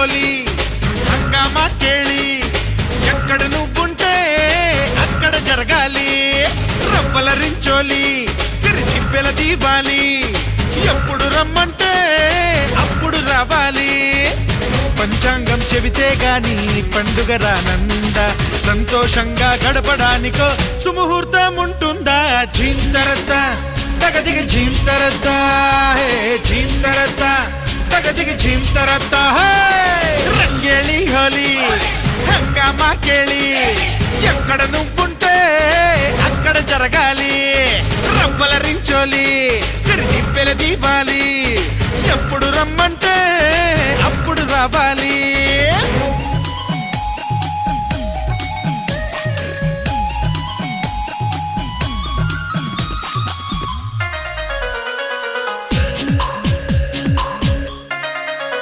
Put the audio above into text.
హోలీ హంగామా కేళి ఎక్కడ నువ్వుంటే అక్కడ జరగాలి రవ్వల రించోలి సిరి దివ్వెల దీవాలి ఎప్పుడు రమ్మంటే అప్పుడు రావాలి పంచాంగం చెబితే గాని పండుగ రానందా సంతోషంగా గడపడానికో సుముహూర్తం ఉంటుందా ఝీంతరద్ద తగదిగ ఝీంతరద్ద హే ఝీంతరద్ద తగదిగ ఝీంతరద్ద హే రంగేళి హోలీ హంగామా కేళి ఎక్కడ నువ్వుంటే అక్కడ జరగాలి రవ్వల రించోలి సిరి దివ్వెల దీవాలి ఎప్పుడు రమ్మంటే